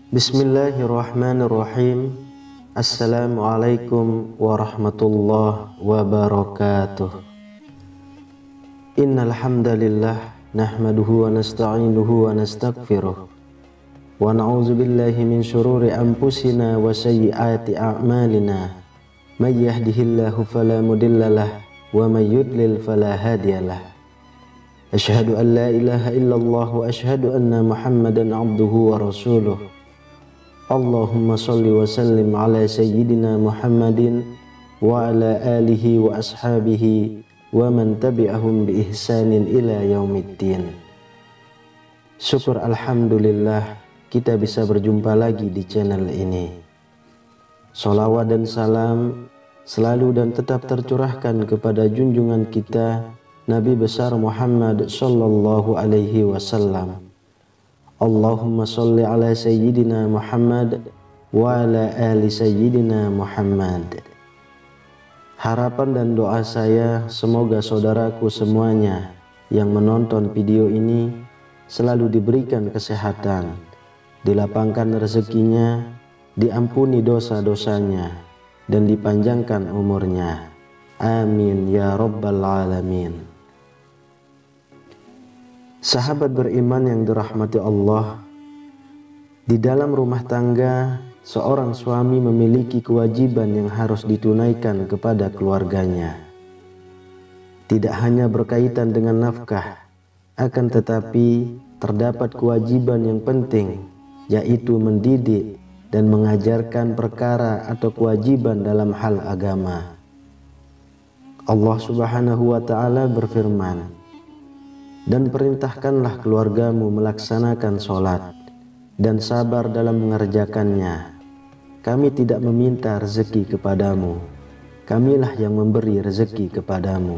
Bismillahirrahmanirrahim. Assalamualaikum warahmatullahi wabarakatuh. Innal hamdalillah nahmaduhu wa nasta'inuhu wa nastaghfiruh wa na'udzu billahi min syururi anfusina wa sayyiati a'malina. May yahdihillahu fala mudhillalah wa may yudlil fala hadiyalah. Asyhadu an la ilaha illallah wa asyhadu anna Muhammadan 'abduhu wa rasuluh. Allahumma salli wa sallim ala sayyidina Muhammadin wa ala alihi wa ashabihi wa man tabi'ahum bi ihsanin ila yaumiddin. Syukur alhamdulillah kita bisa berjumpa lagi di channel ini. Sholawat dan salam selalu dan tetap tercurahkan kepada junjungan kita Nabi besar Muhammad sallallahu alaihi wasallam. Allahumma salli ala sayyidina Muhammad wa ala ali sayyidina Muhammad. Harapan dan doa saya semoga saudaraku semuanya yang menonton video ini selalu diberikan kesehatan, dilapangkan rezekinya, diampuni dosa-dosanya, dan dipanjangkan umurnya. Amin ya rabbal alamin. Sahabat beriman yang dirahmati Allah, di dalam rumah tangga seorang suami memiliki kewajiban yang harus ditunaikan kepada keluarganya. Tidak hanya berkaitan dengan nafkah, akan tetapi terdapat kewajiban yang penting, yaitu mendidik dan mengajarkan perkara atau kewajiban dalam hal agama. Allah Subhanahu wa ta'ala berfirman, dan perintahkanlah keluargamu melaksanakan sholat dan sabar dalam mengerjakannya. Kami tidak meminta rezeki kepadamu, kamilah yang memberi rezeki kepadamu.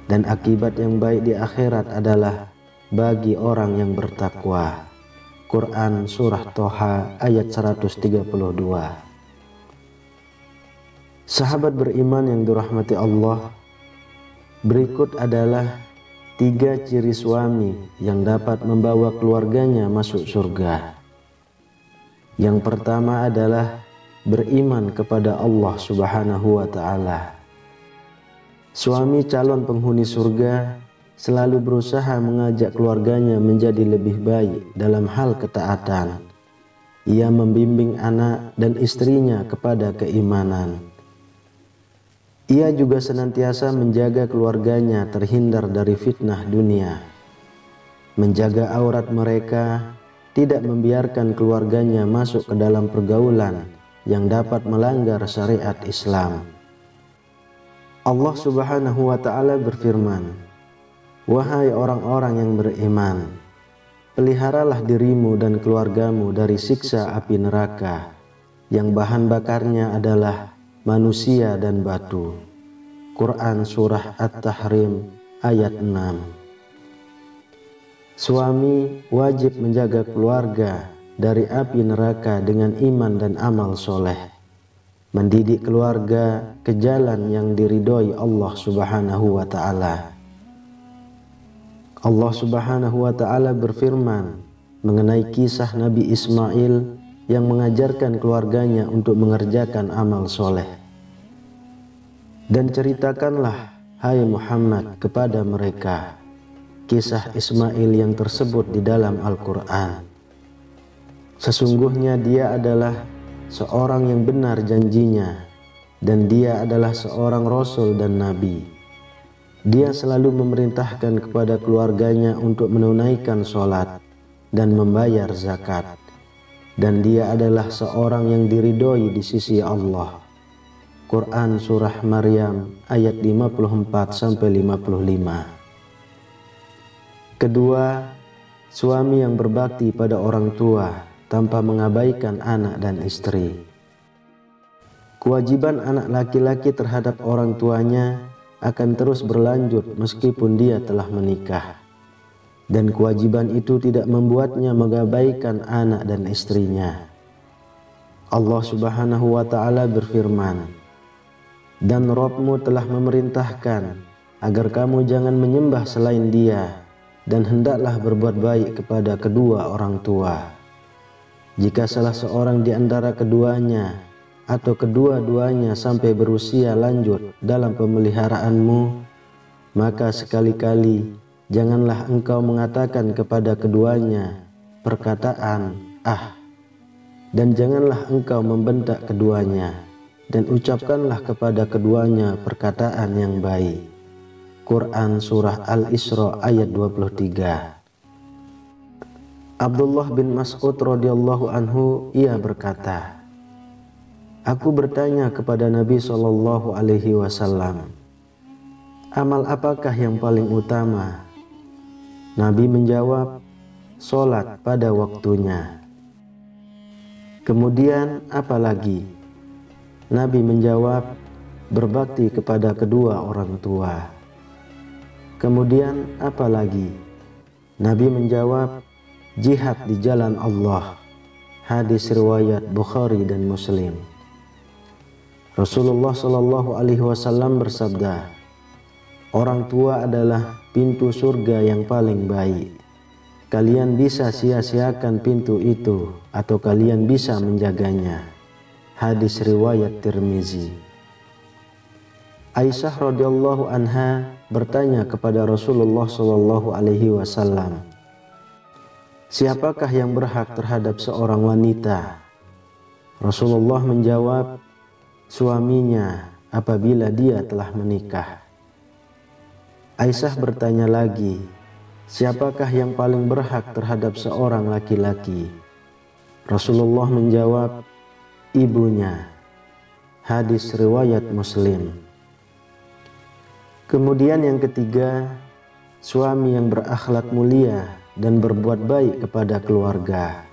Dan akibat yang baik di akhirat adalah bagi orang yang bertakwa. Quran Surah Toha ayat 132. Sahabat beriman yang dirahmati Allah, berikut adalah 3 ciri suami yang dapat membawa keluarganya masuk surga. Yang pertama adalah beriman kepada Allah Subhanahu wa ta'ala. Suami calon penghuni surga selalu berusaha mengajak keluarganya menjadi lebih baik dalam hal ketaatan. Ia membimbing anak dan istrinya kepada keimanan. Ia juga senantiasa menjaga keluarganya terhindar dari fitnah dunia, menjaga aurat mereka, tidak membiarkan keluarganya masuk ke dalam pergaulan yang dapat melanggar syariat Islam. Allah Subhanahu wa ta'ala berfirman, wahai orang-orang yang beriman, peliharalah dirimu dan keluargamu dari siksa api neraka yang bahan bakarnya adalah manusia dan batu. Quran Surah At-Tahrim ayat 6. Suami wajib menjaga keluarga dari api neraka dengan iman dan amal soleh, mendidik keluarga ke jalan yang diridhoi Allah Subhanahu wa ta'ala. Allah Subhanahu wa ta'ala berfirman mengenai kisah Nabi Ismail yang mengajarkan keluarganya untuk mengerjakan amal soleh. Dan ceritakanlah, hai Muhammad, kepada mereka kisah Ismail yang tersebut di dalam Al-Quran. Sesungguhnya dia adalah seorang yang benar janjinya, dan dia adalah seorang Rasul dan Nabi. Dia selalu memerintahkan kepada keluarganya untuk menunaikan sholat dan membayar zakat. Dan dia adalah seorang yang diridhoi di sisi Allah. Quran Surah Maryam ayat 54-55. Kedua, suami yang berbakti pada orang tua tanpa mengabaikan anak dan istri. Kewajiban anak laki-laki terhadap orang tuanya akan terus berlanjut meskipun dia telah menikah. Dan kewajiban itu tidak membuatnya mengabaikan anak dan istrinya. Allah Subhanahu wa ta'ala berfirman, "Dan Rabb-Mu telah memerintahkan agar kamu jangan menyembah selain Dia, dan hendaklah berbuat baik kepada kedua orang tua. Jika salah seorang di antara keduanya atau kedua-duanya sampai berusia lanjut dalam pemeliharaanmu, maka sekali-kali janganlah engkau mengatakan kepada keduanya perkataan 'ah', dan janganlah engkau membentak keduanya, dan ucapkanlah kepada keduanya perkataan yang baik." Quran Surah Al-Isra ayat 23. Abdullah bin Mas'ud radhiyallahu anhu, ia berkata, "Aku bertanya kepada Nabi SAW, amal apakah yang paling utama?" Nabi menjawab, "Salat pada waktunya." "Kemudian apa lagi?" Nabi menjawab, "Berbakti kepada kedua orang tua." "Kemudian apa lagi?" Nabi menjawab, "Jihad di jalan Allah." Hadis riwayat Bukhari dan Muslim. Rasulullah SAW bersabda, "Orang tua adalah pintu surga yang paling baik. Kalian bisa sia-siakan pintu itu atau kalian bisa menjaganya." Hadis riwayat Tirmizi. Aisyah radhiyallahu anha bertanya kepada Rasulullah SAW, "Siapakah yang berhak terhadap seorang wanita?" Rasulullah menjawab, "Suaminya apabila dia telah menikah." Aisyah bertanya lagi, "Siapakah yang paling berhak terhadap seorang laki-laki?" Rasulullah menjawab, "Ibunya." Hadis riwayat Muslim. Kemudian yang ketiga, suami yang berakhlak mulia dan berbuat baik kepada keluarga.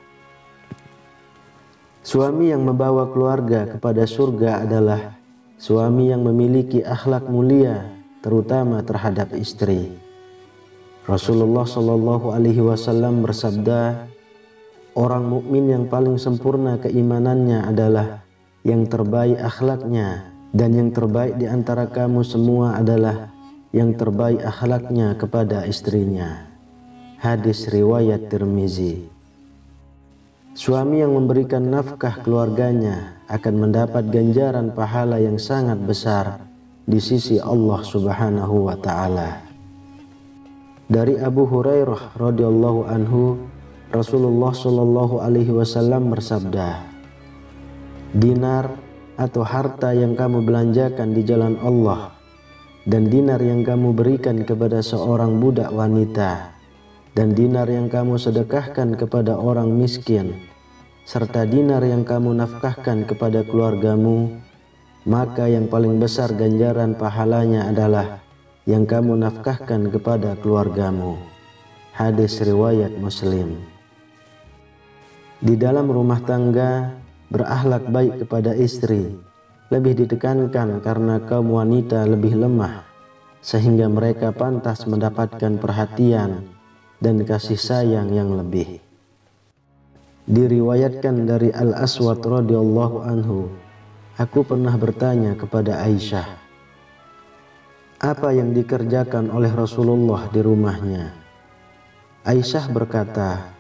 Suami yang membawa keluarga kepada surga adalah suami yang memiliki akhlak mulia, terutama terhadap istri. Rasulullah SAW bersabda, "Orang mukmin yang paling sempurna keimanannya adalah yang terbaik akhlaknya, dan yang terbaik di antara kamu semua adalah yang terbaik akhlaknya kepada istrinya." Hadis riwayat Tirmizi. Suami yang memberikan nafkah keluarganya akan mendapat ganjaran pahala yang sangat besar di sisi Allah Subhanahu wa ta'ala. Dari Abu Hurairah radhiyallahu anhu, Rasulullah SAW bersabda, "Dinar atau harta yang kamu belanjakan di jalan Allah, dan dinar yang kamu berikan kepada seorang budak wanita, dan dinar yang kamu sedekahkan kepada orang miskin, serta dinar yang kamu nafkahkan kepada keluargamu, maka yang paling besar ganjaran pahalanya adalah yang kamu nafkahkan kepada keluargamu." Hadis riwayat Muslim. Di dalam rumah tangga, berakhlak baik kepada istri lebih ditekankan karena kaum wanita lebih lemah, sehingga mereka pantas mendapatkan perhatian dan kasih sayang yang lebih. Diriwayatkan dari Al-Aswad radhiyallahu anhu, "Aku pernah bertanya kepada Aisyah, apa yang dikerjakan oleh Rasulullah di rumahnya?" Aisyah berkata,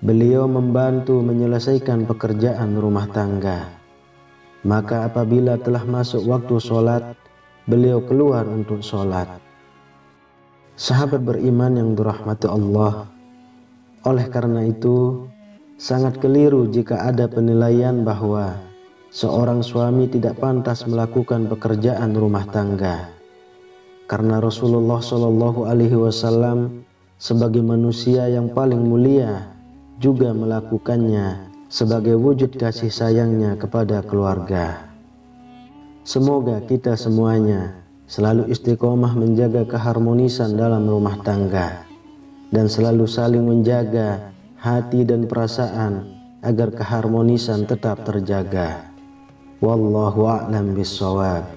"Beliau membantu menyelesaikan pekerjaan rumah tangga. Maka apabila telah masuk waktu sholat, beliau keluar untuk sholat." Sahabat beriman yang dirahmati Allah, oleh karena itu sangat keliru jika ada penilaian bahwa seorang suami tidak pantas melakukan pekerjaan rumah tangga. Karena Rasulullah SAW sebagai manusia yang paling mulia juga melakukannya sebagai wujud kasih sayangnya kepada keluarga. Semoga kita semuanya selalu istiqomah menjaga keharmonisan dalam rumah tangga, dan selalu saling menjaga hati dan perasaan agar keharmonisan tetap terjaga. Wallahu a'lam bishawab.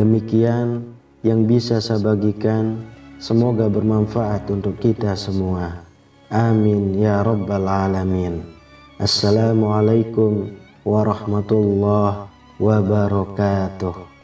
Demikian yang bisa saya bagikan, semoga bermanfaat untuk kita semua. Amin ya rabbal alamin. Assalamualaikum warahmatullahi wabarakatuh.